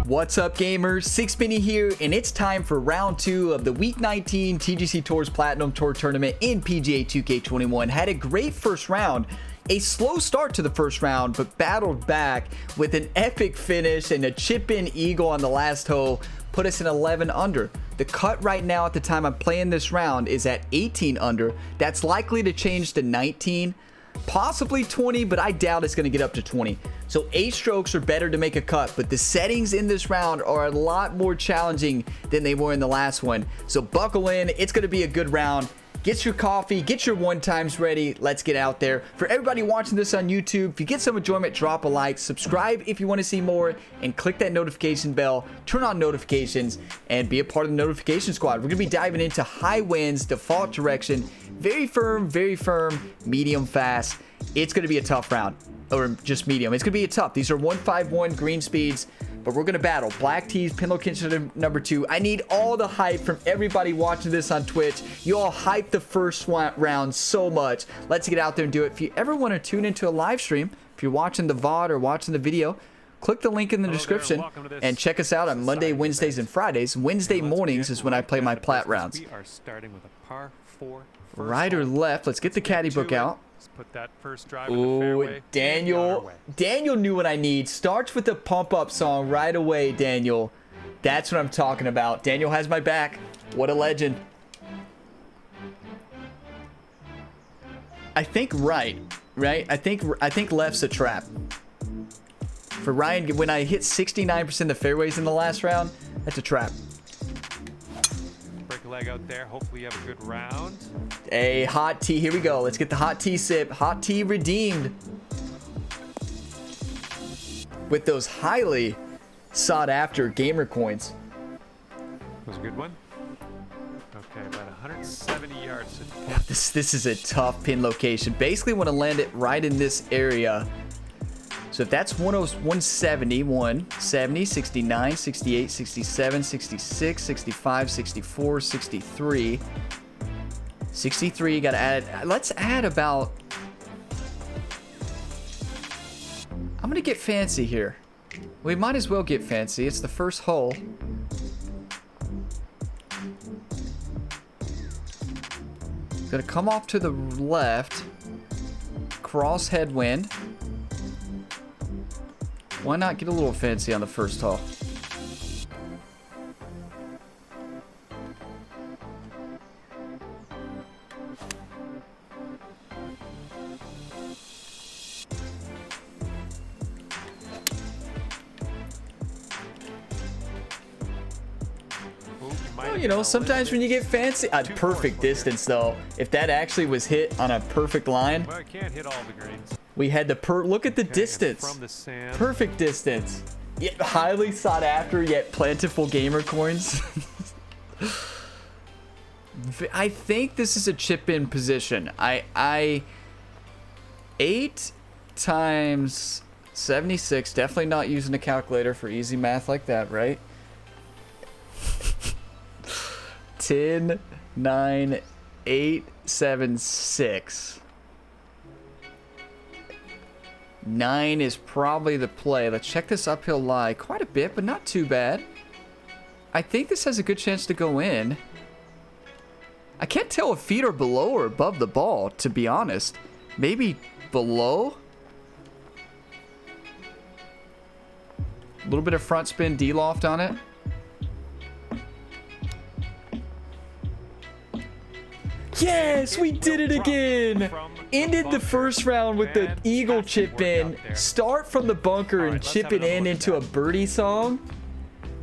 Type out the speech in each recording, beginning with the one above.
What's up, gamers? Six Mini here, and it's time for round 2 of the Week 19 TGC Tours Platinum Tour Tournament in PGA 2K21. Had a great first round, a slow start to the first round, but battled back with an epic finish and a chip-in eagle on the last hole, put us in 11 under. The cut right now at the time I'm playing this round is at 18 under. That's likely to change to 19, possibly 20, but I doubt it's going to get up to 20. So 8 strokes are better to make a cut, but the settings in this round are a lot more challenging than they were in the last one. So buckle in, it's going to be a good round. Get your coffee, get your one times ready. Let's get out there. For everybody watching this on YouTube, if you get some enjoyment, drop a like, subscribe if you want to see more, and click that notification bell, turn on notifications, and be a part of the notification squad. We're going to be diving into high winds, default direction, very firm, medium fast. It's going to be a tough round, or just medium. It's going to be a tough. These are 151 green speeds, but we're going to battle. Black tees, pin location number 2. I need all the hype from everybody watching this on Twitch. You all hyped the first round so much. Let's get out there and do it. If you ever want to tune into a live stream, if you're watching the VOD or watching the video, click the link in the description and check us out on Monday, Wednesdays, and Fridays. Wednesday mornings is when I play my plat rounds. We are starting with a par 4. Right or left? Let's get the caddy book out. Put that first drive in the fairway. Daniel knew what I need. Starts with the pump up song right away, Daniel. That's what I'm talking about. Daniel has my back. What a legend. I think right? I think left's a trap. For Ryan, when I hit 69% of the fairways in the last round, that's a trap. Break a leg out there. Hopefully you have a good round. A hot tea. Here we go. Let's get the hot tea sip. Hot tea redeemed. With those highly sought after gamer coins. That was a good one. Okay, about 170 yards. This is a tough pin location. Basically want to land it right in this area. So if that's 170, 170, 69, 68, 67, 66, 65, 64, 63. 63, gotta add, let's add about, I'm gonna get fancy here. We might as well get fancy. It's the first hole. Gonna come off to the left, cross headwind. Why not get a little fancy on the first hole? Well, you know, sometimes when you get fancy, perfect distance though. If that actually was hit on a perfect line, well, I can't hit all the greens. We had the look at the distance. From the sand. Perfect distance. Yet highly sought after, yet plentiful gamer coins. I think this is a chip in position. 8 times 76. Definitely not using a calculator for easy math like that, right? 10, 9, 8, 7, 6. 9 is probably the play. Let's check this uphill lie. Quite a bit, but not too bad. I think this has a good chance to go in. I can't tell if feet are below or above the ball, to be honest. Maybe below? A little bit of front spin D-loft on it. Yes, we did it again. Ended the first round with the eagle chip in. Start from the bunker and chip it in into a birdie song.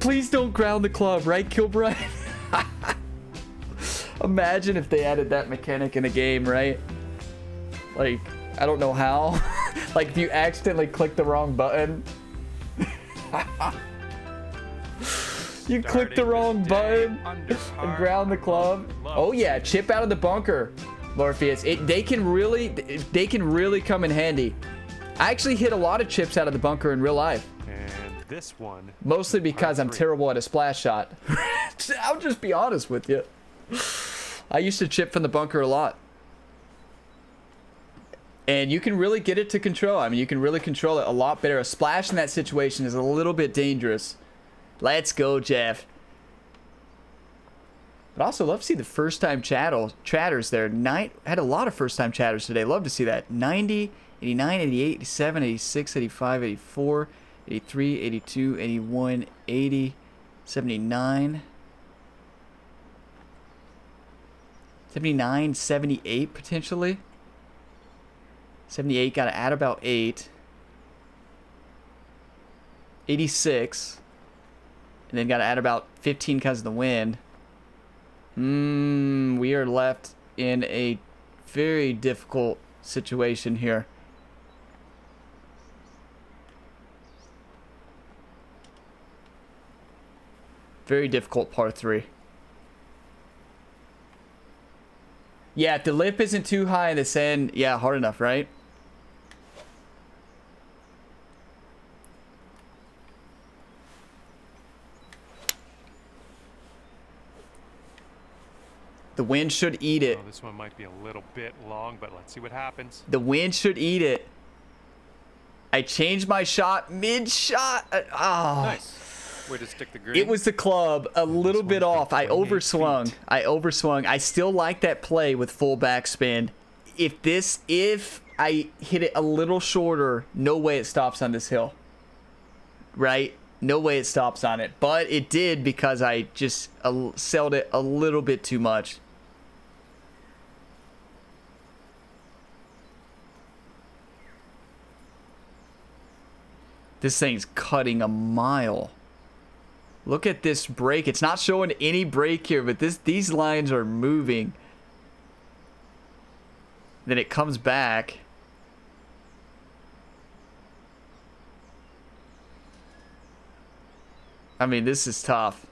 Please don't ground the club, right, Kilbride? Imagine if they added that mechanic in the game, right? Like, I don't know how. Like, if you accidentally click the wrong button. You click the wrong button and ground the club. Oh yeah, chip out of the bunker, Morpheus. They can really come in handy. I actually hit a lot of chips out of the bunker in real life. And this one. Mostly because I'm terrible at a splash shot. I'll just be honest with you. I used to chip from the bunker a lot. And you can really get it to control. I mean, you can really control it a lot better. A splash in that situation is a little bit dangerous. Let's go, Jeff. But also love to see the first-time chatters there. Had a lot of first-time chatters today. Love to see that. 90, 89, 88, 87, 86, 85, 84, 83, 82, 81, 80, 79. 79, 78 potentially. 78, got to add about 8. 86. And then got to add about 15 because of the wind. We are left in a very difficult situation here. Very difficult par 3. Yeah, if the lip isn't too high in this end, yeah, hard enough, right? The wind should eat it. Oh, this one might be a little bit long, but let's see what happens. The wind should eat it. I changed my shot mid-shot. Oh. Nice. Way to stick the green. It was the club a little bit off. I overswung. feet. I overswung. I still like that play with full backspin. If I hit it a little shorter, no way it stops on this hill. Right? No way it stops on it. But it did because I just sailed it a little bit too much. This thing's cutting a mile. Look at this break. It's not showing any break here, but these lines are moving. Then it comes back. I mean, this is tough.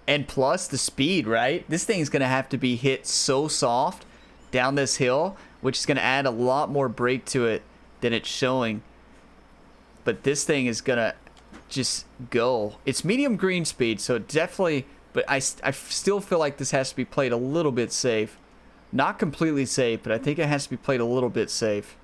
And plus the speed, right? This thing's going to have to be hit so soft down this hill, which is going to add a lot more break to it than it's showing. But this thing is going to just go. It's medium green speed, so definitely, but I still feel like this has to be played a little bit safe. Not completely safe, but I think it has to be played a little bit safe.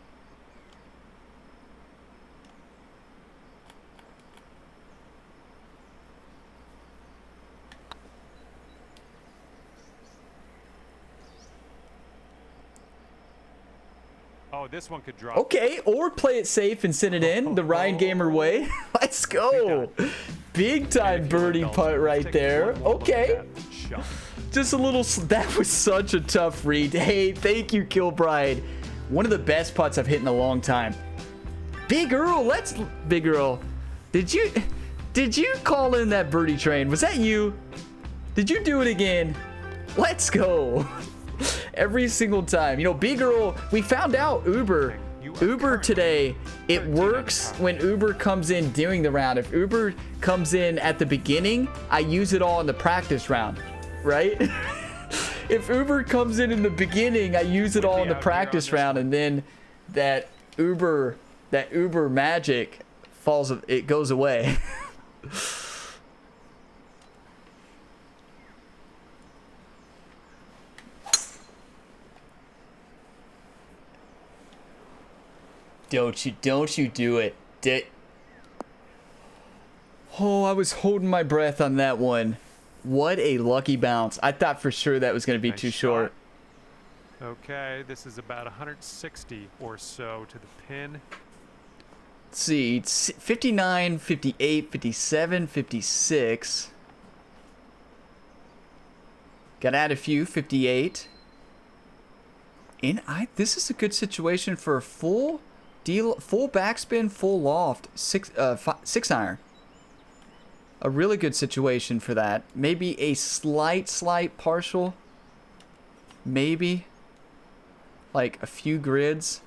Oh, this one could drop. Okay, or play it safe and send it in the Ryan Gamer way. Let's go. Big time birdie putt right there. Okay. Just a little, that was such a tough read. Hey, thank you, Kilbride. One of the best putts I've hit in a long time. Big Earl, Big Earl, did you call in that birdie train? Was that you? Did you do it again? Let's go. Every single time. You know, Big Earl, we found out Uber today, it works when Uber comes in during the round. If Uber comes in at the beginning, I use it all in the practice round, right? If Uber comes in the beginning, I use it all in the practice round, and then that Uber magic it goes away. Don't you do it. Oh, I was holding my breath on that one. What a lucky bounce. I thought for sure that was going to be too short. Okay, this is about 160 or so to the pin. Let's see, it's 59, 58, 57, 56. Gotta add a few, 58. And this is a good situation for a full backspin, full loft, six iron. A really good situation for that. Maybe a slight partial. Maybe. Like a few grids.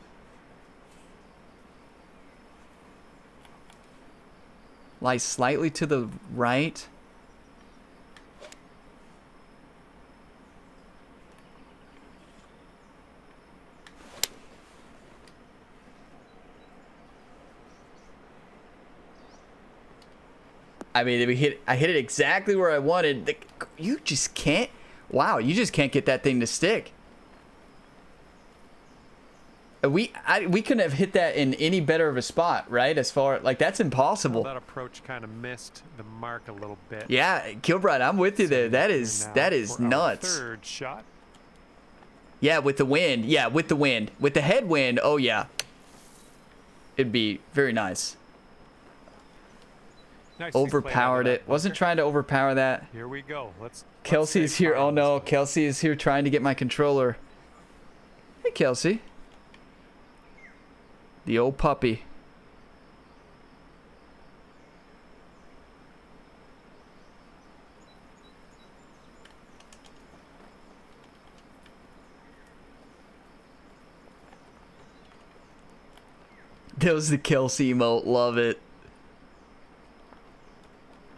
Lie slightly to the right. I mean, I hit it exactly where I wanted. You just can't. Wow, you just can't get that thing to stick. We couldn't have hit that in any better of a spot, right? As far like that's impossible. Well, that approach kind of missed the mark a little bit. Yeah, Kilbride, I'm with you there. That is nuts. Third shot. Yeah, with the wind. Yeah, with the wind. With the headwind, oh yeah. It'd be very nice. Overpowered it. Wasn't trying to overpower that. Here we go. Kelsey's here. Oh no, Kelsey is here trying to get my controller. Hey, Kelsey. The old puppy. That was the Kelsey emote. Love it.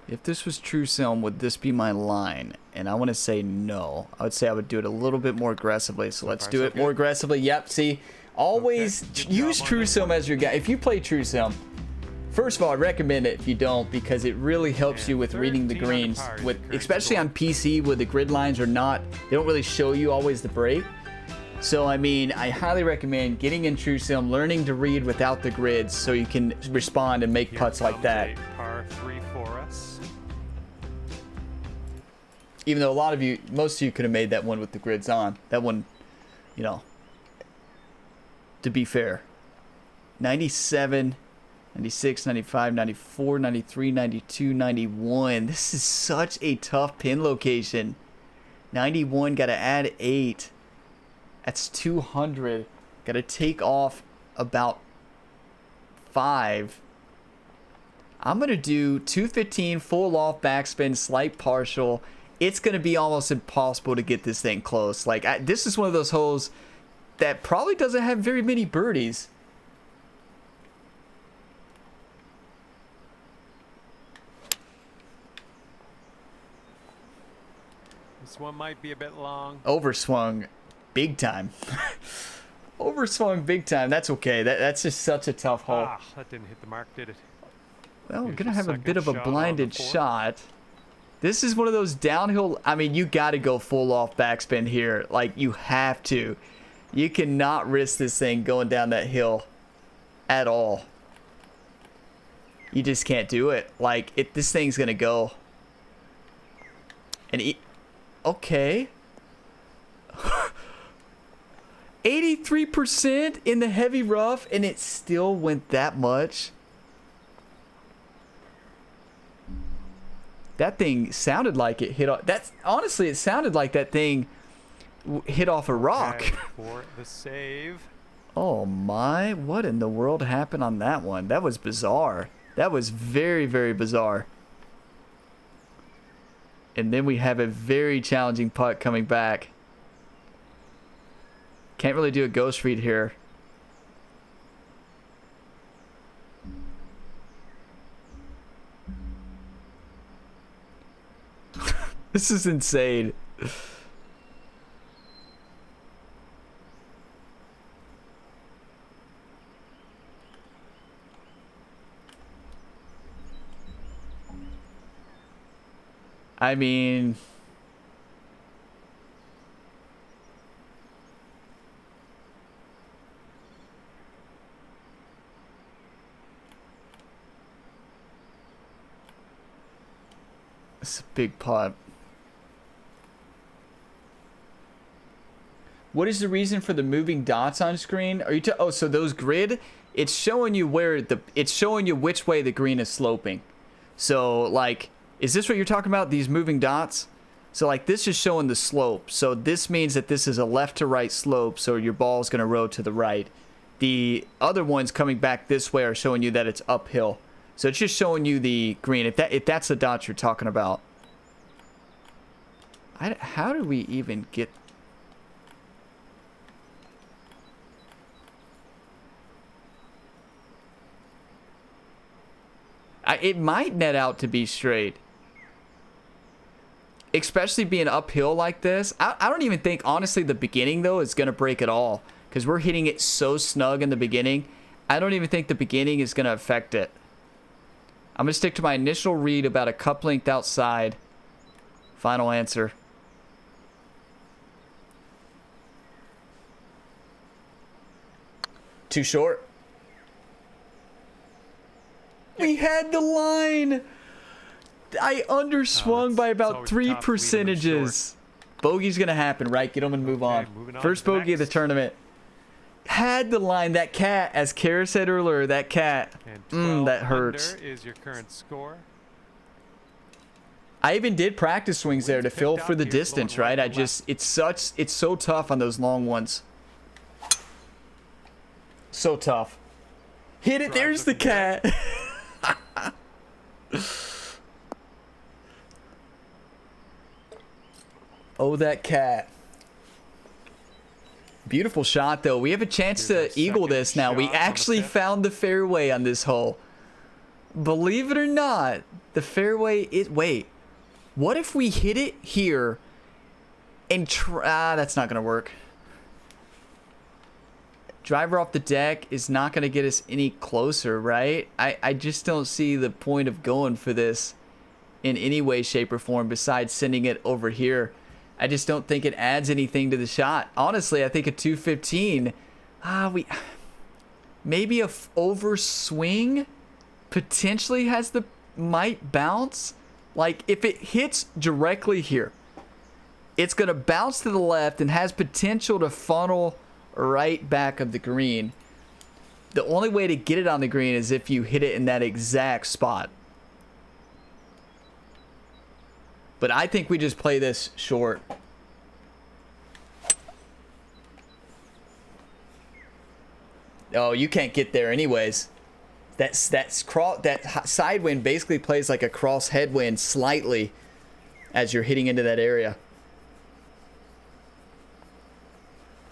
If this was True Sim, would this be my line? And I want to say no. I would say I would do it a little bit more aggressively. So let's do it more aggressively. Yep, see? Always use True Sim as your guy. If you play True Sim, first of all, I recommend it if you don't, because it really helps you with reading the greens. Especially on PC, where the grid lines are not, they don't really show you always the break. So, I mean, I highly recommend getting in True Sim, learning to read without the grids so you can respond and make putts like that. Par 3 for us. Even though most of you could have made that one with the grids on. That one, you know, to be fair. 97, 96, 95, 94, 93, 92, 91. This is such a tough pin location. 91, got to add 8. That's 200. Got to take off about 5. I'm going to do 215, full off, backspin, slight partial. It's going to be almost impossible to get this thing close. Like, this is one of those holes that probably doesn't have very many birdies. This one might be a bit long. Overswung big time. Overswung big time. That's okay. That's just such a tough hole. Ah, that didn't hit the mark, did it? Well, we're going to have a bit of a blinded shot. This is one of those downhill. I mean, you got to go full off backspin here. Like, you have to. You cannot risk this thing going down that hill at all. You just can't do it. Like, this thing's going to go. And okay. 83% in the heavy rough, and it still went that much. That thing sounded like it hit off. Honestly, it sounded like that thing hit off a rock. For the save. Oh my, what in the world happened on that one? That was bizarre. That was very, very bizarre. And then we have a very challenging putt coming back. Can't really do a ghost read here. This is insane. I mean, it's a big putt. What is the reason for the moving dots on screen? Are you oh, so those grid, it's showing you it's showing you which way the green is sloping. So like, is this what you're talking about? These moving dots? So like, this is showing the slope. So this means that this is a left to right slope. So your ball is going to roll to the right. The other ones coming back this way are showing you that it's uphill. So it's just showing you the green. If that's the dots you're talking about. How do we even get? It might net out to be straight. Especially being uphill like this. I don't even think, honestly, the beginning, though, is going to break at all. Because we're hitting it so snug in the beginning. I don't even think the beginning is going to affect it. I'm going to stick to my initial read about a cup length outside. Final answer. Too short. We had the line. I underswung by about 3 percentages. Bogey's going to happen, right? Get them and move on. First bogey of the tournament. Had the line. That cat, as Kara said earlier, that cat. That hurts. Is your current score. I even did practice swings there to feel for the distance, right? It's so tough on those long ones. So tough. Hit it. There's the cat. Oh, that cat. Beautiful shot, though. We have a chance to eagle this now. We actually found the fairway on this hole. Believe it or not, the fairway is... Wait. What if we hit it here and that's not going to work. Driver off the deck is not going to get us any closer, right? I just don't see the point of going for this in any way, shape, or form besides sending it over here. I just don't think it adds anything to the shot. Honestly, I think a 215, maybe a over swing potentially might bounce. Like if it hits directly here, it's going to bounce to the left and has potential to funnel right back of the green. The only way to get it on the green is if you hit it in that exact spot. But I think we just play this short. Oh, you can't get there anyways. That side wind basically plays like a cross headwind slightly as you're hitting into that area.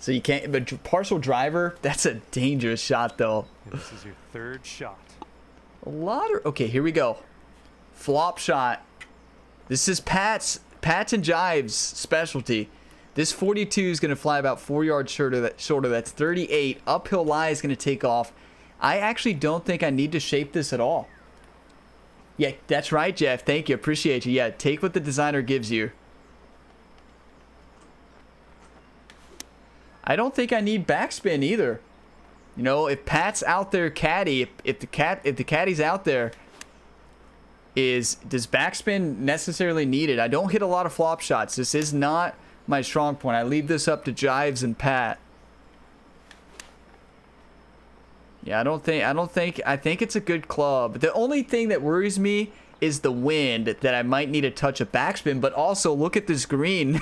So you can't, but partial driver, that's a dangerous shot though. And this is your third shot. Okay, here we go. Flop shot. This is Pat's and Jive's specialty. This 42 is going to fly about 4 yards shorter. That's 38. Uphill lie is going to take off. I actually don't think I need to shape this at all. Yeah, that's right, Jeff. Thank you. Appreciate you. Yeah, take what the designer gives you. I don't think I need backspin either. You know, if Pat's out there caddy, if the caddy's out there, does backspin necessarily need it? I don't hit a lot of flop shots. This is not my strong point. I leave this up to Jives and Pat. Yeah, I think it's a good club. The only thing that worries me is the wind, that I might need a touch of backspin, but also look at this green.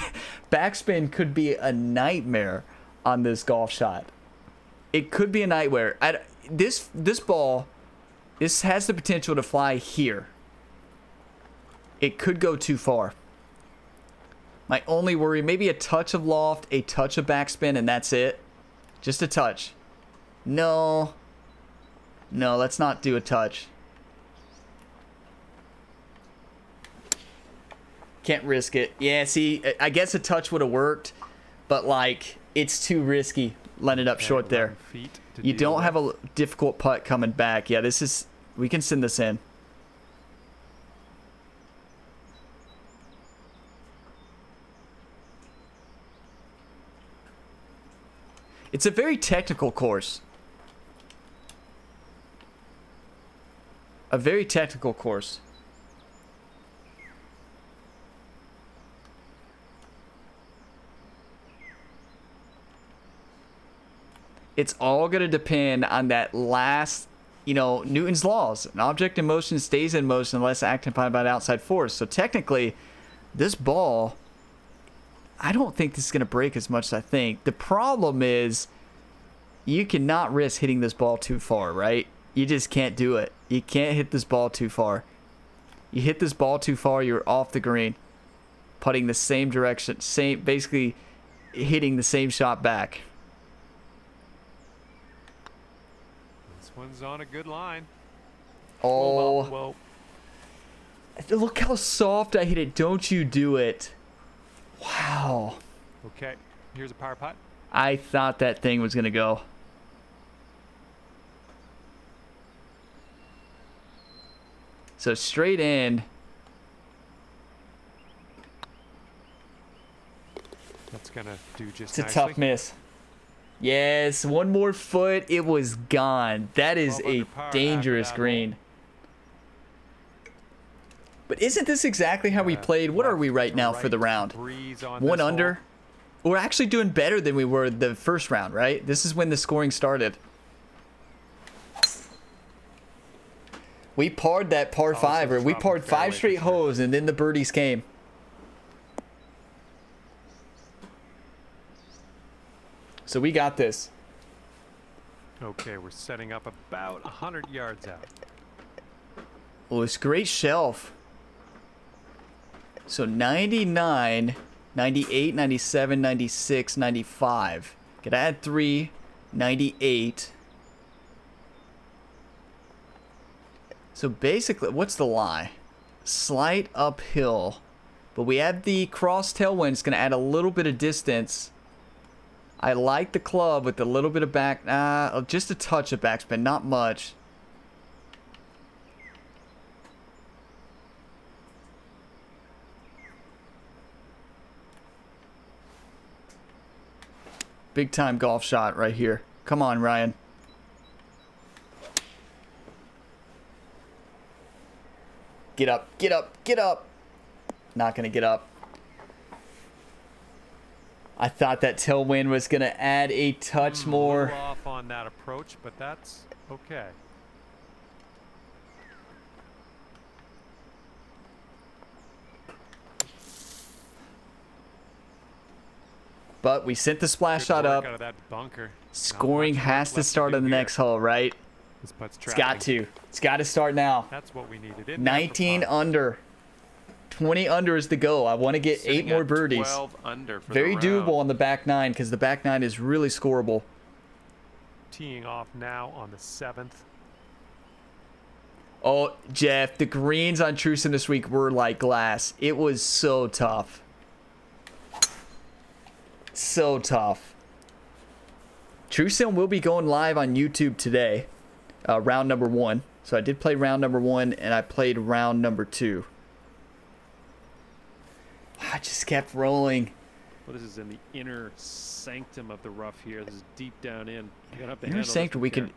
Backspin could be a nightmare on this golf shot. It could be a nightmare. This ball, this has the potential to fly here. It could go too far. My only worry, maybe a touch of loft, a touch of backspin, and that's it. Just a touch. No, let's not do a touch. Can't risk it. Yeah, see, I guess a touch would have worked, but like, it's too risky letting it up short there. You don't have a difficult putt coming back. Yeah, we can send this in. It's a very technical course. A very technical course. It's all going to depend on that last, Newton's laws. An object in motion stays in motion unless acted upon by an outside force. So technically, this ball, I don't think this is going to break as much as I think. The problem is you cannot risk hitting this ball too far, right? You just can't do it. You can't hit this ball too far. You hit this ball too far, you're off the green. Putting the same direction, basically hitting the same shot back. This one's on a good line. Oh. Whoa. Look how soft I hit it. Don't you do it. Wow. Okay, here's a power putt. I thought that thing was going to go. So straight in. That's gonna do just It's a nicely. tough miss. Yes, one more foot. It was gone. That is 12 a under par dangerous after that green. But isn't this exactly how we played? What are we right now for the round? Breeze on One this under. hole. We're actually doing better than we were the first round, right? This is when the scoring started. We parred that par 5, or we top of parred the 5 fairway straight for sure. holes, and then the birdies came. So we got this. Okay, we're setting up about 100 yards out. Oh, it's great shelf. So 99, 98, 97, 96, 95. Could add 3, 98. So basically, what's the lie? Slight uphill. But we have the cross tailwind. It's going to add a little bit of distance. I like the club with a little bit of back. Just a touch of backspin, not much. Big time golf shot right here. Come on, Ryan. Get up, get up, get up. Not going to get up. I thought that tailwind was going to add a touch A more. little off on that approach, but that's okay. But we sent the splash Good shot work up. out of that bunker. Scoring Not much has work to left start do on the here. next hole, right? This putt's It's got tracking. to. It's got to start now. That's what we needed. Didn't have the 19 putt. under. 20 under is the goal. I want to get 8 Sitting more at birdies. 12 under for Very the round. doable on the back 9 because the back 9 is really scoreable. Teeing off now on the 7th. Oh, Jeff, the greens on Truson this week were like glass. It was so tough. So tough. Truson will be going live on YouTube today. Round number 1. So I did play round number 1 and I played round number 2. I just kept rolling. Well, this is in the inner sanctum of the rough here. This is deep down in. You're gonna have to Inner handle this sanctum, with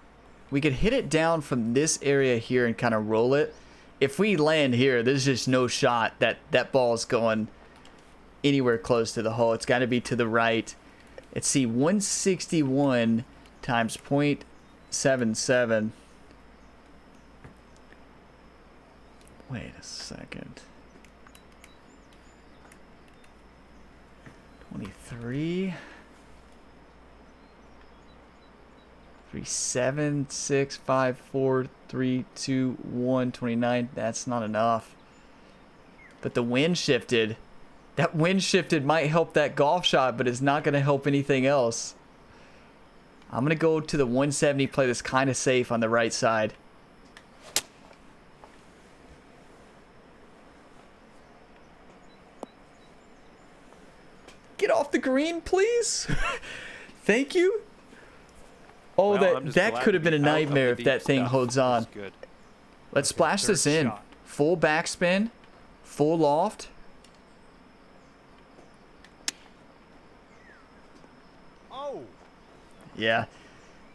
we could hit it down from this area here and kind of roll it. If we land here, there's just no shot that that ball is going anywhere close to the hole. It's got to be to the right. Let's see, 161 times 0.77. Wait a second. 23. 3, 7, 6, 5, 4, 3, 2, 1, 29. That's not enough. But the wind shifted. That wind shifted might help that golf shot, but it's not going to help anything else. I'm going to go to the 170, play this kind of safe on the right side. Get off the green, please. Thank you. Oh, Well, I'm just that glad could to have been a be out of the nightmare if deep that thing stuff. holds on. That's good. Let's Okay, splash third this in. shot. Full backspin, full loft. Oh! Yeah,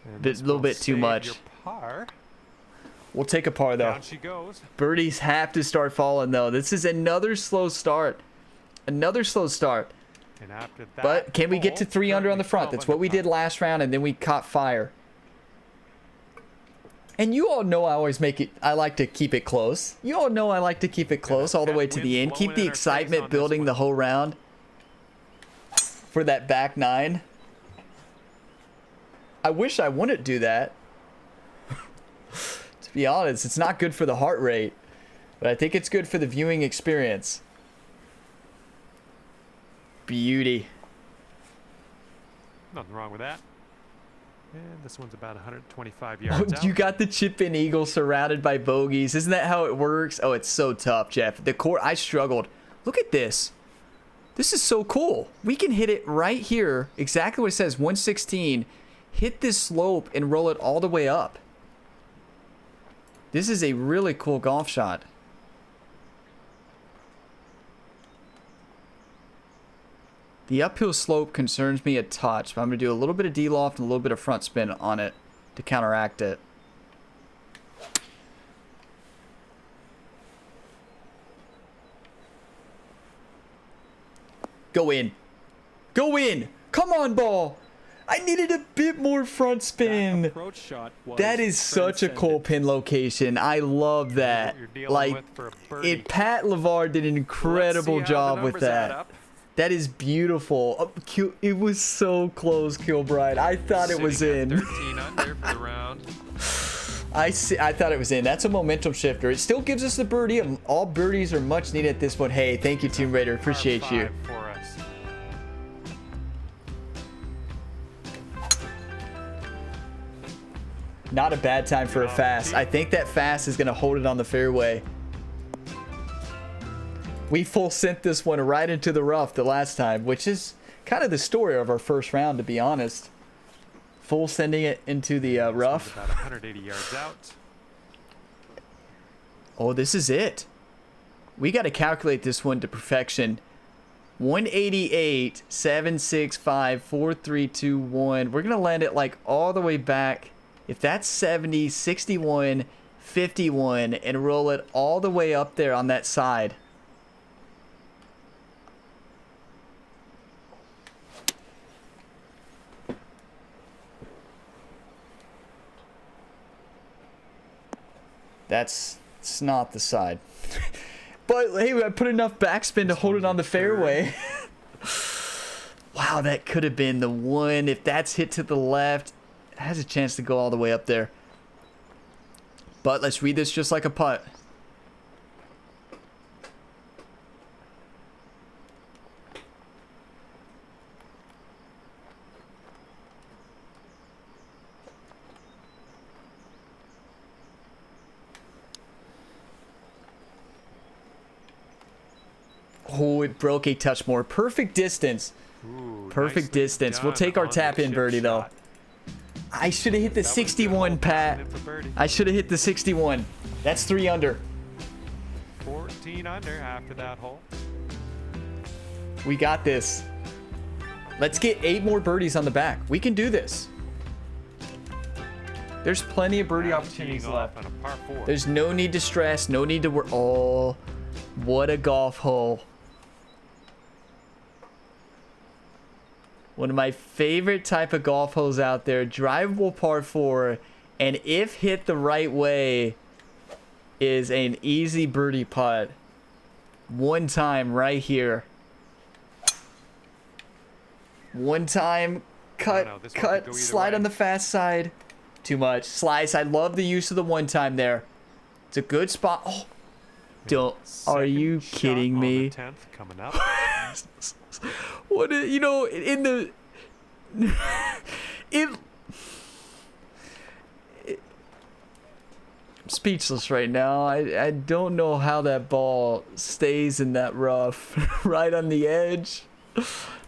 And Bit- this little will bit too save much. your par. we'll take a par though. Down she goes. Birdies have to start falling though. This is another slow start. Another slow start. And after that, But can we get to hole, 3 under on the currently front? 12 That's what under we did par. last round, and then we caught fire. And you all know I always make it. I like to keep it close. You all know I like to keep it close all the way to the end. wind's Keep blowing the in our face excitement on this building one. the whole round. For that back 9. I wish I wouldn't do that. To be honest, it's not good for the heart rate, but I think it's good for the viewing experience. Beauty. Nothing wrong with that. And this one's about 125 Oh, yards out. you got the chip in eagle surrounded by bogeys. Isn't that how it works? Oh, it's so tough, Jeff. The court, I struggled. Look at this. This is so cool. We can hit it right here. Exactly what it says, 116. Hit this slope and roll it all the way up. This is a really cool golf shot. The uphill slope concerns me a touch, but I'm going to do a little bit of D-loft and a little bit of front spin on it to counteract it. Go in. Go in. Come on, ball. I needed a bit more front spin. That approach shot was That is such a cool pin location. I love that. What you're dealing Like, with for a birdie. Pat Lavar did an incredible job with that. That is beautiful. It was so close, Kilbride. I thought it was Sitting in. at 13 under for the round. I thought it was in. That's a momentum shifter. It still gives us the birdie. All birdies are much needed at this point. Hey, thank you, Team Raider. Appreciate Par you. 5 for us. Not a bad time for a fast. I think that fast is going to hold it on the fairway. We full sent this one right into the rough the last time, which is kind of the story of our first round, to be honest. Full sending it into the rough. About 180 yards out. Oh, this is it. We got to calculate this one to perfection. 188, 765, 4321. We're going to land it like all the way back. If that's 70, 61, 51, and roll it all the way up there on that side. It's not the side. But hey, I put enough backspin to hold it on the fairway. Wow, that could have been the one. If that's hit to the left, it has a chance to go all the way up there. But let's read this just like a putt. Oh, it broke a touch more. Perfect distance. Ooh, Perfect nicely distance. We'll done take our on the tap in chip birdie though. shot. I should have hit the That was a good 61, hole, Pat. passing it for birdie. I should have hit the 61. That's 3 under. 14 under after that hole. We got this. Let's get 8 more birdies on the back. We can do this. There's plenty of birdie Now opportunities teeing off left. on a par 4. There's no need to stress. No need to worry. Oh, what a golf hole. One of my favorite type of golf holes out there. Drivable par 4. And if hit the right way, is an easy birdie putt. One time right here. One time. Cut, no, this one could go cut, either slide way. on the fast side. Too much. Slice. I love the use of the one time there. It's a good spot. Oh, don't. Are Second you shot kidding on me? the 10th coming up. What you know, in the I'm speechless right now. I don't know how that ball stays in that rough right on the edge.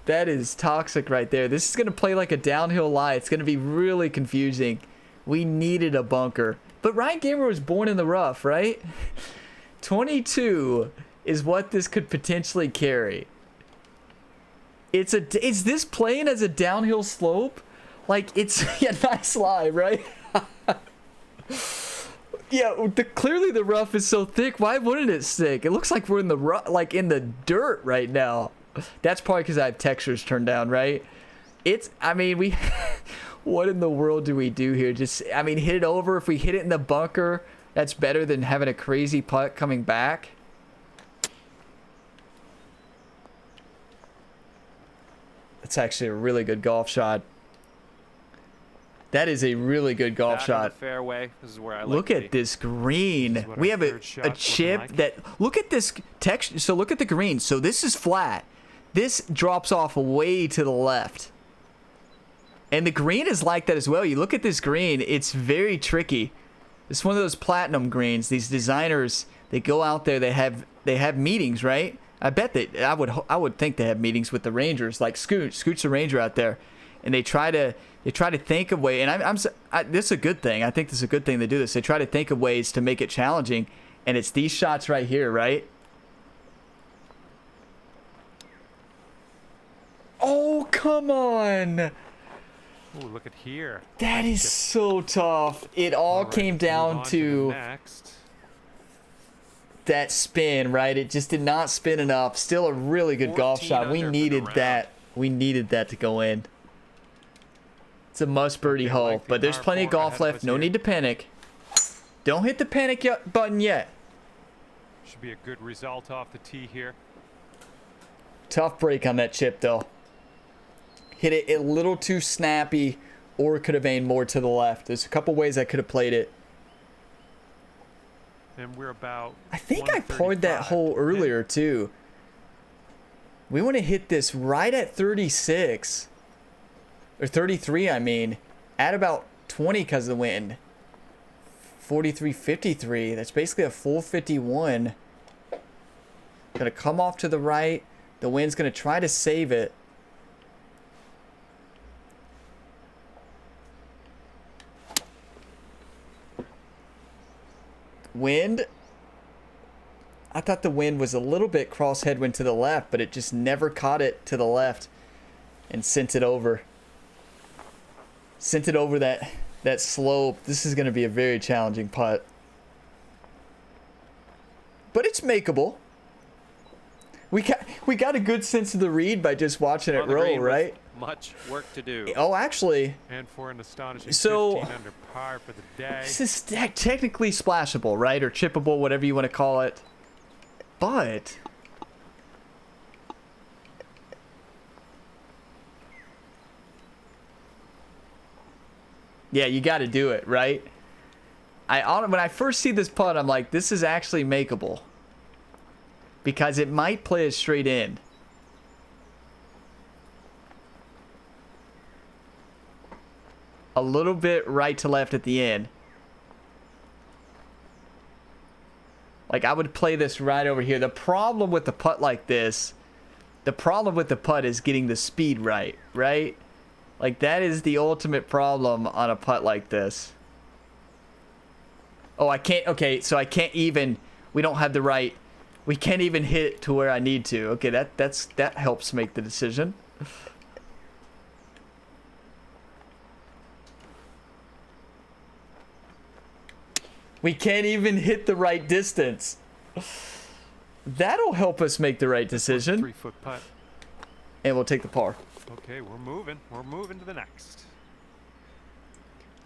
That is toxic right there. This is going to play like a downhill lie. It's going to be really confusing. We needed a bunker. But Ryan Gamer was born in the rough, right? 22 is what this could potentially carry. Is this playing as a downhill slope? Like, it's yeah, nice lie, right? Yeah, clearly the rough is so thick. Why wouldn't it stick? It looks like we're in the like in the dirt right now. That's probably because I have textures turned down, right? I mean, we what in the world do we do here? Just, I mean, hit it over. If we hit it in the bunker, that's better than having a crazy putt coming back. That's actually a really good golf shot. That is a really good golf Back on shot. the fairway. This is where I like Look to at be. this green. This is what We our have a third shot's looking chip like. that, look at this texture. So look at the green. So this is flat. This drops off way to the left. And the green is like that as well. You look at this green, it's very tricky. It's one of those platinum greens. These designers, they go out there, they have meetings, right? I bet that I would think they have meetings with the Rangers, like Scoot's the Ranger out there, and they try to think of ways. And this is a good thing. I think this is a good thing they do this. They try to think of ways to make it challenging, and it's these shots right here, right? come on. Ooh, look at here. That is so tough. It all right, came move down on the to next. that spin, right? It just did not spin enough. Still a really good golf 14 shot. We under for the needed round. that. We needed that to go in. It's a must birdie Okay, hole, lengthy but there's par plenty of four golf ahead of left. us No here. need to panic. Don't hit the panic button yet. Should be a good result off the tee here. Tough break on that chip, though. Hit it a little too snappy, or could have aimed more to the left. There's a couple ways I could have played it. And we're about. I think I parred that 135. hole earlier, too. We want to hit this right at 36. Or 33, I mean. At about 20 because of the wind. 43.53. That's basically a full 51. Gonna come off to the right. The wind's gonna try to save it. Wind. I thought the wind was a little bit cross headwind to the left, but it just never caught it to the left and sent it over. Sent it over that slope. This is going to be a very challenging putt. But it's makeable. We got a good sense of the read by just watching it On the roll, green with right? Much work to do. Oh, actually, And for an astonishing So- 15 under par for the day. this is technically splashable, right? Or chippable, whatever you want to call it. But yeah, you got to do it, right? When I first see this putt, I'm like, this is actually makeable. Because it might play it straight in. A little bit right to left at the end. Like, I would play this right over here. The problem with the putt like this, the problem with the putt is getting the speed right, right? Like, that is the ultimate problem on a putt like this. Oh, I can't, okay, so I can't even, we don't have the right, we can't even hit it to where I need to. Okay, that helps make the decision. We can't even hit the right distance. That'll help us make the right decision. 3-foot putt. And we'll take the par. Okay, we're moving. We're moving to the next.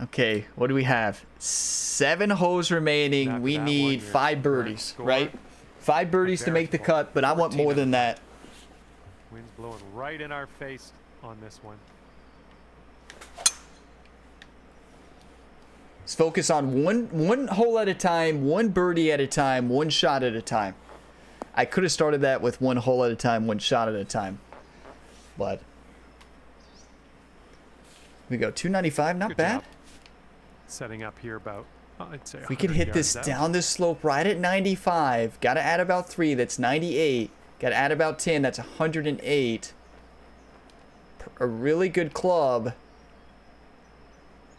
Okay, what do we have? 7 holes remaining. After We that need one, your 5 current birdies, score, right? 5 birdies to make the cut, but I want 14 more than that. Wind's blowing right in our face on this one. Let's focus on one hole at a time, 1 birdie at a time, 1 shot at a time. I could have started that with 1 hole at a time, 1 shot at a time. But we go 295, not Good bad. job. Setting up here about, I'd say, We could 100 hit this yards out. down this slope right at 95. Got to add about 3. That's 98. Got to add about 10. That's 108. A really good club.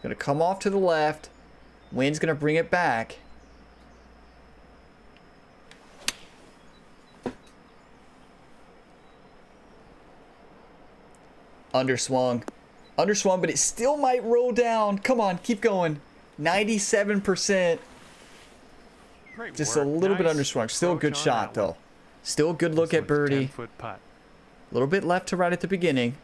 Going to come off to the left. Wind's going to bring it back. Underswung. Underswung, but it still might roll down. Come on, keep going. 97%. Great Just work. a little bit Nice underswung. Still a good approach on shot, that one. though. Still a good look This at one's birdie. 10-foot putt. A little bit left to right at the beginning.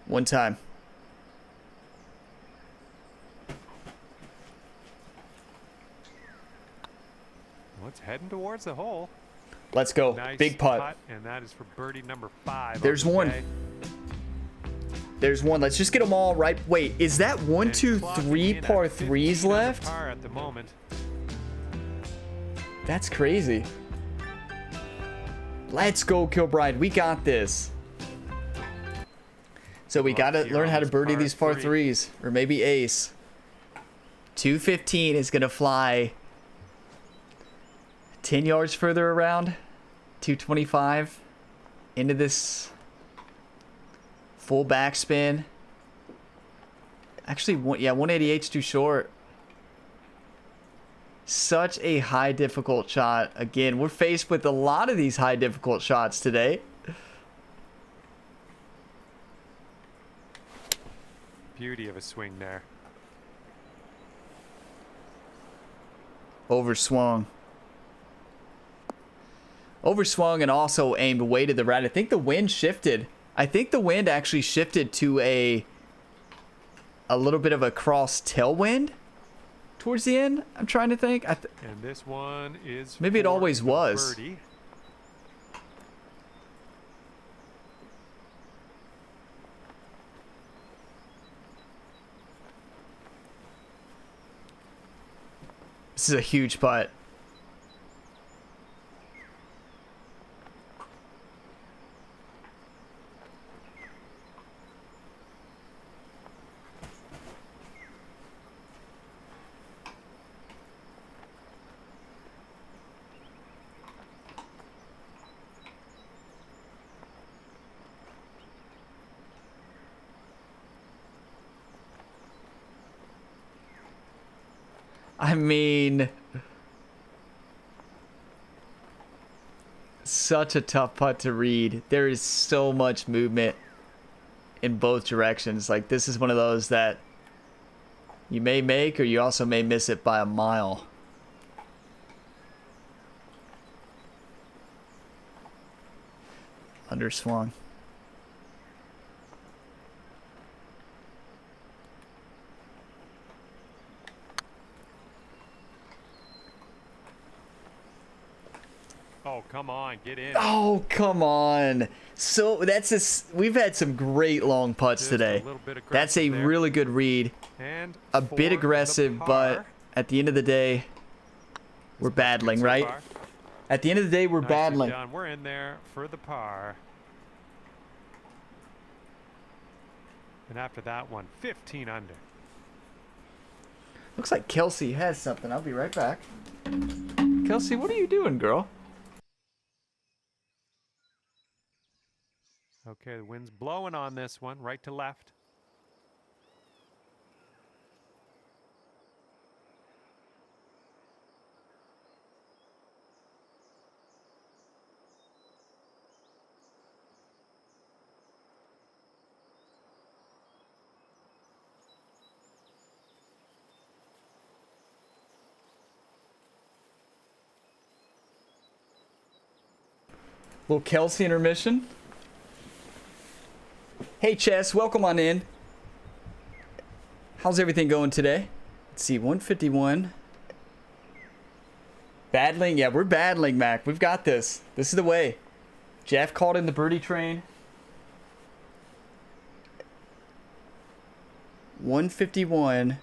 One time. Well, it's heading towards the hole. Let's go. Nice Big putt. and that is for birdie number 5. There's of the one. day. There's one. Let's just get them all right. Wait, is that 1, And 2, clocking 3 in at par 15 3s under left? Par at the moment. That's crazy. Let's go, Kilbride. We got this. So we Luck got to here learn on how to this birdie par these par 3. 3s. Or maybe ace. 215 is going to fly 10 yards further around. 225 into this Full backspin. Actually, yeah, 188's too short. Such a high difficult shot. Again, we're faced with a lot of these high difficult shots today. Beauty of a swing there. Overswung. Overswung and also aimed way to the right. I think the wind shifted. I think the wind actually shifted to a little bit of a cross tailwind towards the end. I'm trying to think. And this one is Maybe it for always the was. birdie. This is a huge putt. I mean, such a tough putt to read. There is so much movement in both directions. Like, this is one of those that you may make, or you also may miss it by a mile. Underswung. Oh, come on, get in. Oh, come on. So we've had some great long putts Just today. a little bit That's a aggressive there. really good read. And A for bit the aggressive, par. but at the end of the day, we're This putt's good battling, so right? far. At the end of the day, we're Nicely battling. done. We're in there for the par. And after that one, 15 under. Looks like Kelsey has something. I'll be right back. Kelsey, what are you doing, girl? Okay, the wind's blowing on this one, right to left. Little Kelsey intermission. Hey, Chess, welcome on in. How's everything going today? Let's see, 151. Battling? Yeah, we're battling, Mac. We've got this. This is the way. Jeff called in the birdie train. 151.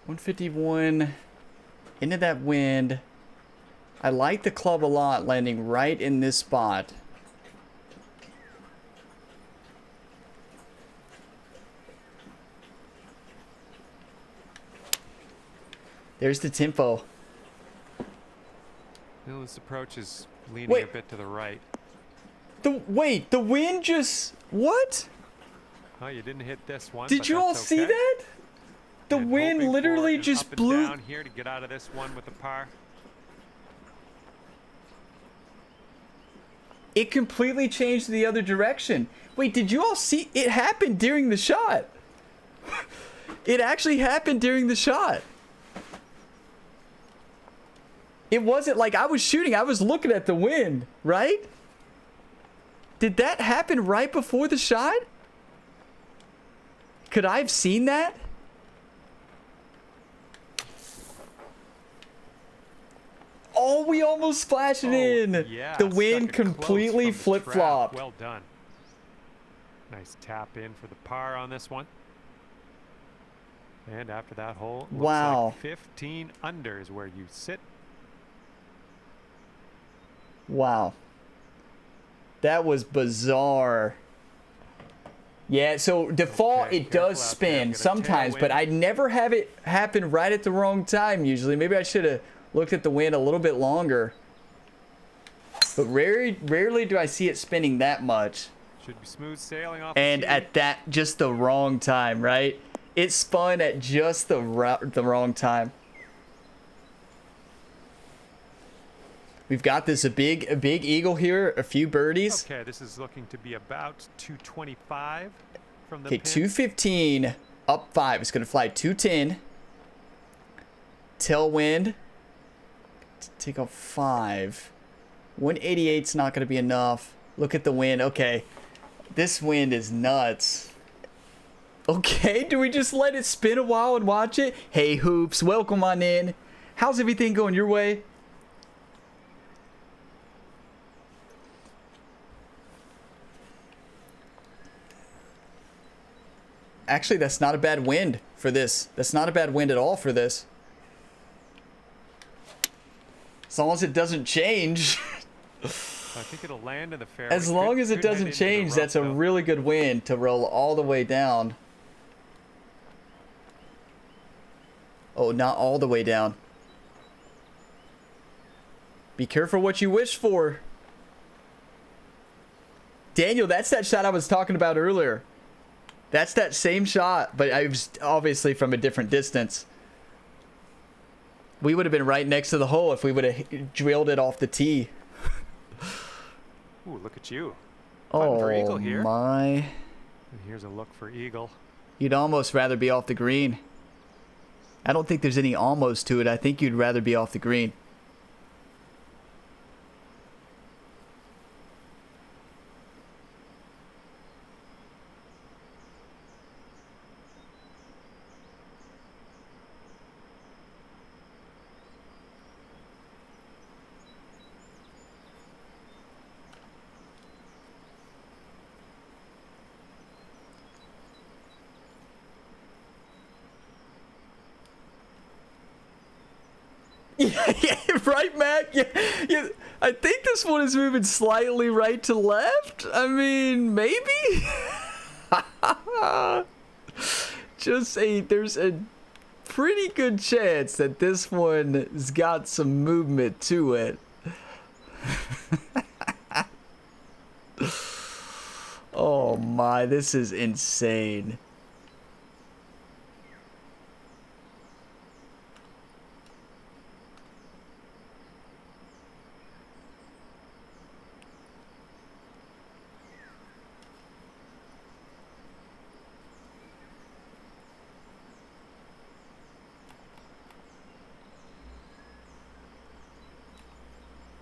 .151 into that wind. I like the club a lot, landing right in this spot. There's the tempo. Well, this approach is leaning Wait. a bit to the right. Wait, the wind just... What? Oh, you didn't hit this one. Did but you all that's see okay. that? The And wind hoping literally for an just up and blew... down here to get out of this one with the par. It completely changed the other direction. Wait, did you all see? It happened during the shot. It actually happened during the shot. It wasn't like I was shooting. I was looking at the wind, right? Did that happen right before the shot? Could I have seen that? Oh, we almost splashed it in. Yeah, The stuck wind it close completely from the trap. flip-flopped. Well done. Nice tap in for the par on this one. And after that hole, looks Wow. like 15 under is where you sit. Wow. That was bizarre. Yeah, so default Okay, it careful does out there. spin Get a sometimes, but tailwind. I never have it happen right at the wrong time usually. Maybe I should have looked at the wind a little bit longer. But rarely do I see it spinning that much. Should be smooth sailing off And the tee. at that, just the wrong time, right? It spun at just the wrong time. We've got this a big eagle here, a few birdies. Okay, this is looking to be about 225 from the Okay, pin. 215 up 5. It's gonna fly 210. Tailwind. Take off 5. 188's not gonna be enough. Look at the wind. Okay, this wind is nuts. Okay, do we just let it spin a while and watch it? Hey Hoops, welcome on in. How's everything going your way? Actually, that's not a bad wind for this. That's not a bad wind at all for this. As long as it doesn't change. I think it'll land in the fairway. As long as it Could head doesn't into the change, rough, that's a though. really good wind to roll all the way down. Oh, not all the way down. Be careful what you wish for. Daniel, that's that shot I was talking about earlier. That's that same shot, but I was obviously from a different distance. We would have been right next to the hole if we would have drilled it off the tee. Ooh, look at you. Putting for eagle Oh here. my. And here's a look for eagle. You'd almost rather be off the green. I don't think there's any almost to it. I think you'd rather be off the green. Yeah, right, Mac? Yeah, I think this one is moving slightly right to left. I mean, maybe? There's a pretty good chance that this one's got some movement to it. Oh my, this is insane.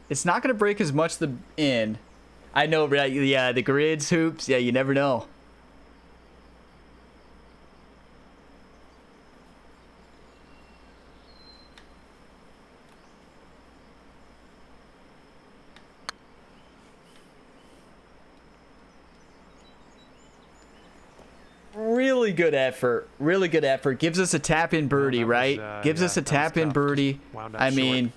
It's not going to break as much the in. I know, right? Yeah, the grids, Hoops. Yeah, you never know. Really good effort. Really good effort. Gives us a tap-in birdie, that was, right? Gives yeah, us a that was tap-in tough. birdie. Wound up I short. mean,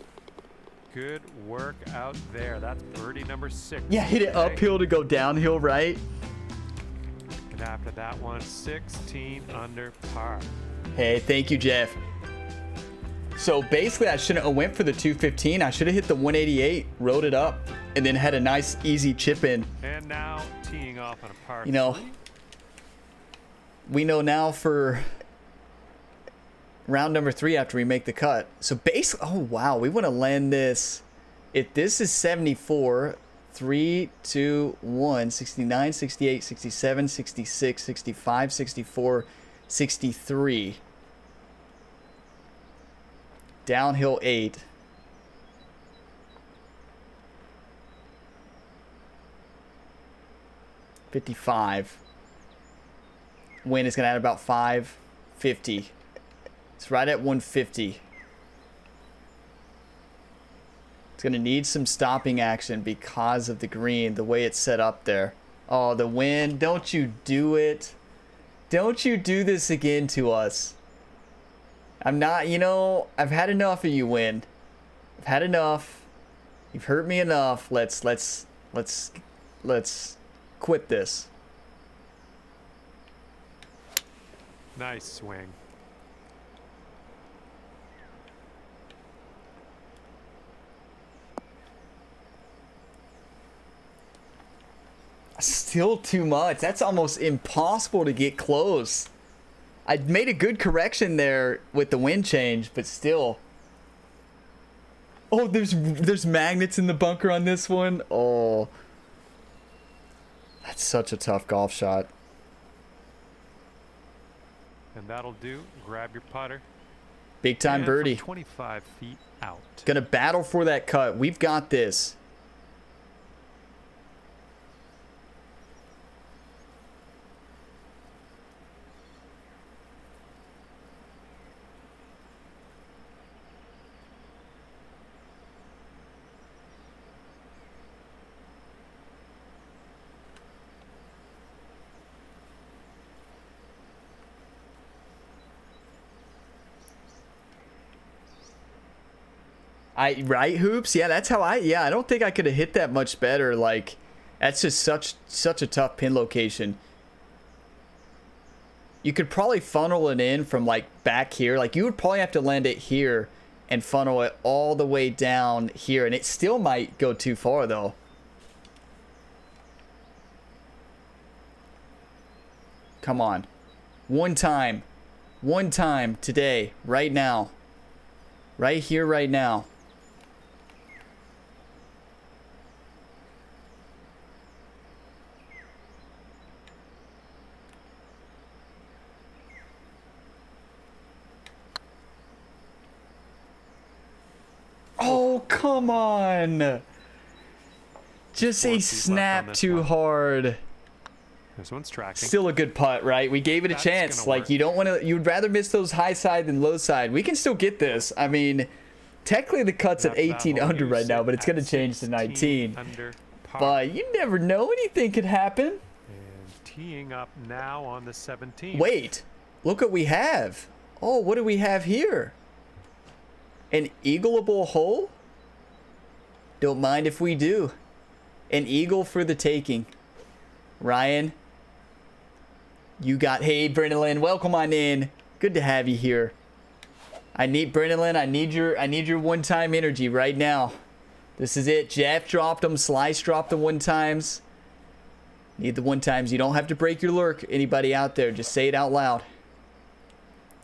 Good work out there. That's birdie number 6. yeah, hit it Okay. uphill to go downhill, right? And after that one, 16 under par. Hey, thank you, Jeff. So basically, I shouldn't have went for the 215. I should have hit the 188, rode it up, and then had a nice, easy chip in. And now teeing off on a par You know, 3. we know now for round number 3 after we make the cut. So basically, oh wow, we want to land this. If this is 74, 3, 2, 1, 69, 68, 67, 66, 65, 64, 63. Downhill 8. $55. Wind is going to add about 550. It's right at 150. It's going to need some stopping action because of the green, the way it's set up there. Oh, the wind. Don't you do it. Don't you do this again to us. I'm not, you know, I've had enough of you, wind. I've had enough. You've hurt me enough. Let's quit this. Nice swing. Still too much. That's almost impossible to get close. I made a good correction there with the wind change, but still. Oh, there's magnets in the bunker on this one. Oh. That's such a tough golf shot. And that'll do. Grab your putter. Big time And birdie. from 25 feet out. Gonna battle for that cut. We've got this. Right, Hoops? Yeah, that's how I don't think I could have hit that much better. Like, that's just such a tough pin location. You could probably funnel it in from like back here. Like, you would probably have to land it here and funnel it all the way down here, and it still might go too far though. Come on. One time today, right now. Right here, right now. Oh, come on. Just a snap too hard. This one's tracking. Still a good putt, right? We gave it a chance. Like, you don't want to, you'd rather miss those high side than low side. We can still get this. I mean, technically the cut's at 18 under right now, but it's going to change to 19. But you never know. Anything could happen. And teeing up now on the 17th. Wait, look what we have. Oh, what do we have here? An eagleable hole? Don't mind if we do. An eagle for the taking. Ryan, you got, hey, Brennan, welcome on in. Good to have you here. I need, Brennan, I need your one-time energy right now. This is it. Jeff dropped them. Slice dropped the one-times. Need the one-times. You don't have to break your lurk. Anybody out there, just say it out loud.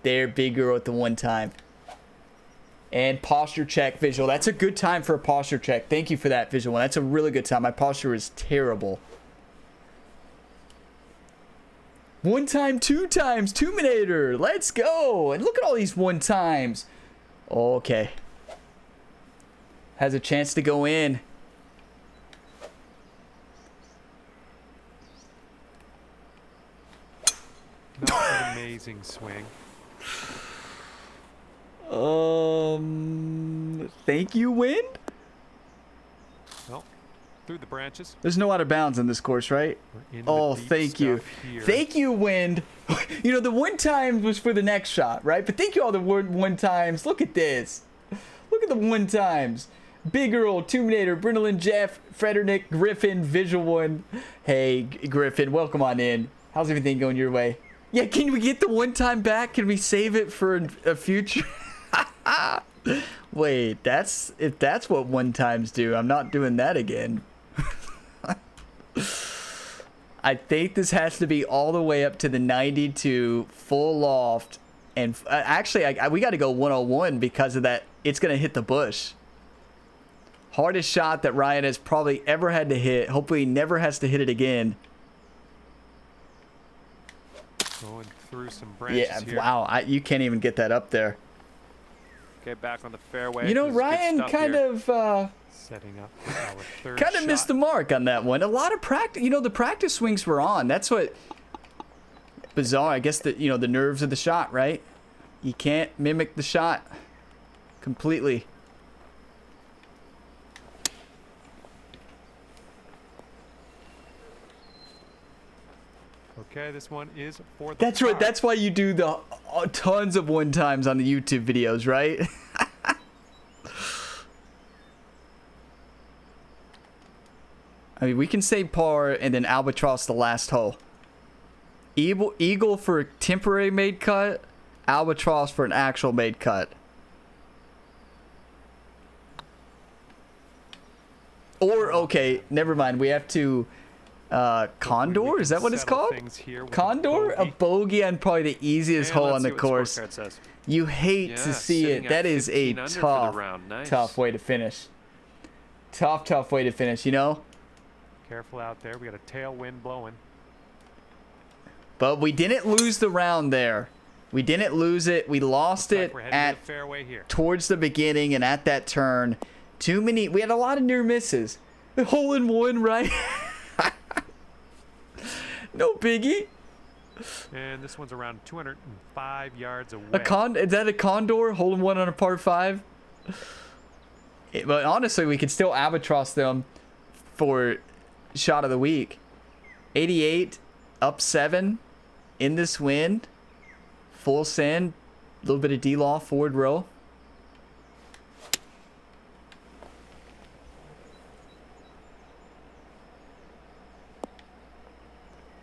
There, big girl at the one-time. And posture check visual. That's a good time for a posture check. Thank you for that visual. That's a really good time. My posture is terrible. One time, two times, Two-Minator. Let's go. And look at all these one times. Okay. Has a chance to go in. Not an amazing swing. Thank you, wind. Well, through the branches. There's no out of bounds in this course, right? Oh, thank you. Thank you, wind. You know, the one time was for the next shot, right? But thank you all the one times. Look at this. Look at the one times. Big Earl, Two-Minator, Brindlin, Jeff, Frederick, Griffin, Visual One. Hey, Griffin, welcome on in. How's everything going your way? Yeah, can we get the one time back? Can we save it for a future? Wait, if that's what one times do, I'm not doing that again. I think this has to be all the way up to the 92 full loft, and actually we got to go 101 because of that. It's gonna hit the bush. Hardest shot that Ryan has probably ever had to hit. Hopefully he never has to hit it again. Going through some branches here. Wow, you can't even get that up there. Okay, back on the fairway. You know, Ryan kind of setting up our third kind of missed the mark on that one. A lot of practice. You know, the practice swings were on. That's what bizarre. I guess that, you know, the nerves of the shot, right? You can't mimic the shot completely. Okay, this one is for the That's right. That's why you do the tons of one times on the YouTube videos, right? I mean, we can say par and then albatross the last hole. Eagle for a temporary made cut. Albatross for an actual made cut. Or, okay, never mind. We have to... Condor? Is that what it's called? Condor? A bogey on probably the easiest hole on the course. You hate to see it. That is a tough way to finish. Tough way to finish, you know? Careful out there. We got a tailwind blowing. But we didn't lose the round there. We didn't lose it. We lost it at towards the beginning and at that turn. We had a lot of near misses. Hole in one, right? No biggie. And this one's around 205 yards away. Is that a condor? Hole in one on a par 5? But honestly, we could still albatross them for shot of the week. 88, up 7 in this wind. Full send. A little bit of D-law, forward row.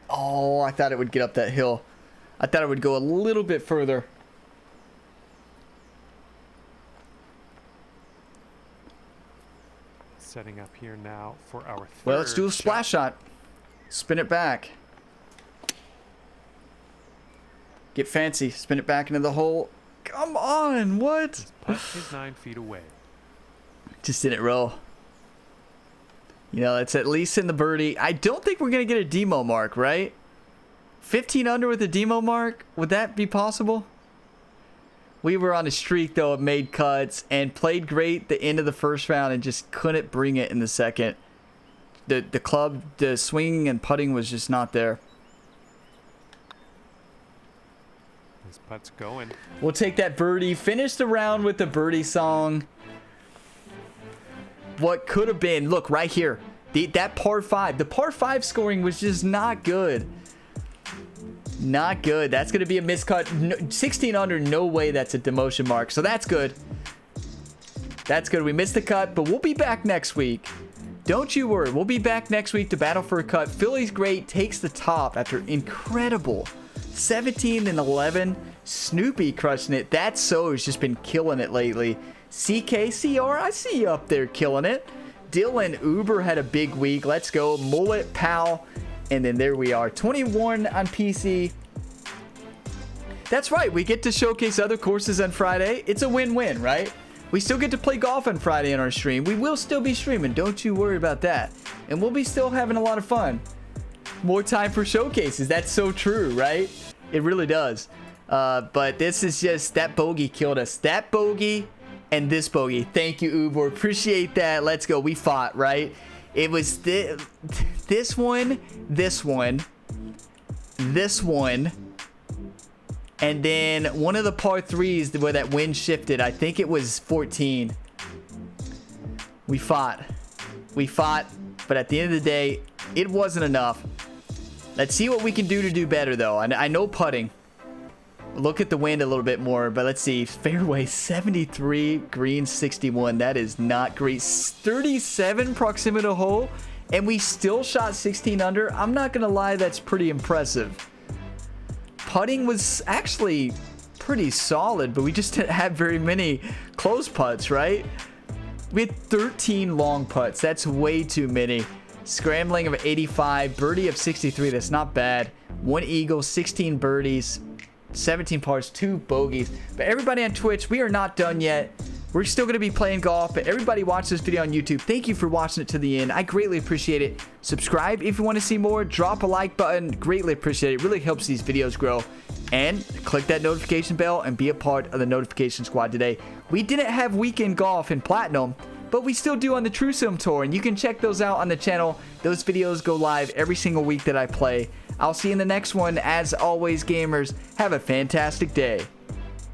Oh, I thought it would get up that hill. I thought it would go a little bit further. Setting up here now for our third Well, let's do a splash shot. Spin it back. Get fancy. Spin it back into the hole. Come on, what? This putt is 9 feet away. Just didn't roll. You know, it's at least in the birdie. I don't think we're going to get a demo mark, right? 15 under with a demo mark? Would that be possible? We were on a streak, though, of made cuts and played great the end of the first round and just couldn't bring it in the second. The club, the swinging and putting was just not there. This putt's going. We'll take that birdie. Finish the round with the birdie song. What could have been, look right here, that par 5. The par 5 scoring was just not good. Not good. That's going to be a miscut. No, 16 under, no way that's a demotion mark. So that's good. That's good. We missed the cut, but we'll be back next week. Don't you worry. We'll be back next week to battle for a cut. Philly's great. Takes the top after incredible 17 and 11. Snoopy crushing it. That so has just been killing it lately. CKCR, I see you up there killing it. Dylan Uber had a big week. Let's go. Mullet, Pal. And then there we are. 21 on PC. That's right. We get to showcase other courses on Friday. It's a win-win, right? We still get to play golf on Friday on our stream. We will still be streaming. Don't you worry about that. And we'll be still having a lot of fun. More time for showcases. That's so true, right? It really does. But this is just, that bogey killed us. That bogey and this bogey. Thank you, Uber. Appreciate that. Let's go. We fought, right? It was this one, and then one of the par 3s where that wind shifted. I think it was 14. We fought, but at the end of the day, it wasn't enough. Let's see what we can do to do better, though. I know putting. Look at the wind a little bit more, but let's see. Fairway 73, green 61. That is not great. 37 proximity to hole, and we still shot 16 under. I'm not going to lie, that's pretty impressive. Putting was actually pretty solid, but we just didn't have very many close putts, right? We had 13 long putts. That's way too many. Scrambling of 85, birdie of 63. That's not bad. 1 eagle, 16 birdies. 17 pars, 2 bogeys. But everybody on Twitch, we are not done yet. We're still going to be playing golf, but everybody watch this video on YouTube. Thank you for watching it to the end. I greatly appreciate it. Subscribe if you want to see more. Drop a like button. Greatly appreciate it. It really helps these videos grow. And click that notification bell and be a part of the notification squad today. We didn't have weekend golf in Platinum, but we still do on the True Sim Tour, and you can check those out on the channel. Those videos go live every single week that I play. I'll see you in the next one. As always, gamers, have a fantastic day.